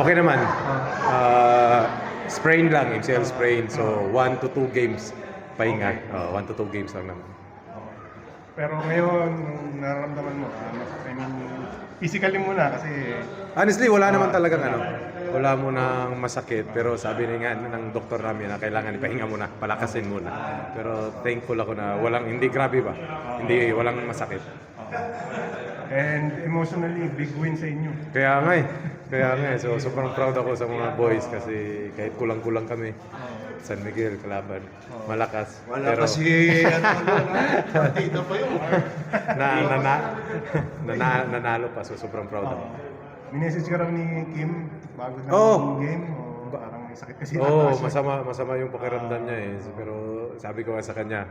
Okay naman. Sprain lang, MCL sprain. So, 1 to 2 games pahinga. 1 to 2 games lang naman. Pero ngayon, nung nararamdaman mo, I mean, physically muna kasi... Honestly, wala naman talagang wala mo nang masakit. Pero sabi nga ng doktor namin na kailangan ipahinga muna, palakasin muna. Pero thankful ako na hindi grabe ba? Walang masakit. And emotionally, big win sa inyo. Kaya nga eh. So, sobrang proud ako sa mga boys kasi kahit kulang-kulang kami. San Miguel, kalaban. Malakas. Wala pero, kasi partida pa yun. nanalo pa. So, sobrang proud ako. Minessage ka raw ni Kim bago na game o parang may sakit kasi Masama yung pakiramdam niya eh. Pero sabi ko nga sa kanya,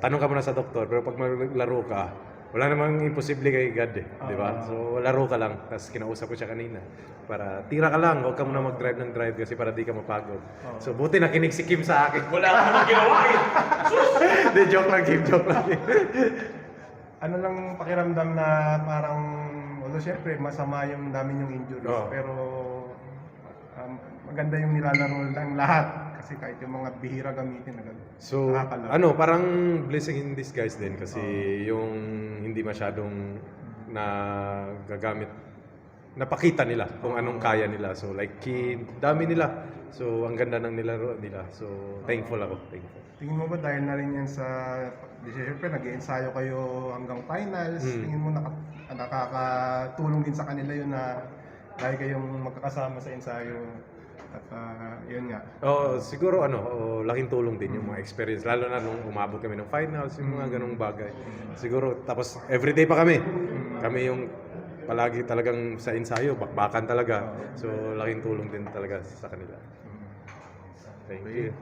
tanong ka muna sa doktor, pero pag maglaro ka, wala namang imposible kay God eh, di ba? So laro ka lang, tapos kinausap ko siya kanina para tira ka lang, huwag ka muna mag-drive ng drive kasi para di ka mapagod. So buti nakinig si Kim sa akin. Wala ka naman ginawa eh. Di, joke lang Kim, joke lang Kim. Ano lang pakiramdam na parang, although syempre masama yung dami yung injuries, pero maganda yung nilalaro ng lahat kasi kahit yung mga bihira gamitin agad. So, parang blessing in disguise din kasi yung hindi masyadong nagagamit, napakita nila kung anong kaya nila. So, like, dami nila. So, ang ganda ng nilaro nila. So, thankful ako. Tingin mo ba dahil na rin yan sa, siyempre nag-i-ensayo kayo hanggang finals, tingin mo nakakatulong din sa kanila yun na dahil kayong magkakasama sa ensayo at yun nga. Siguro laking tulong din yung mga experience lalo na nung umabot kami ng finals, yung mga ganong bagay. Siguro tapos everyday pa kami. Kami yung palagi talagang sa ensayo, bakbakan talaga. So laking tulong din talaga sa kanila. Thank you.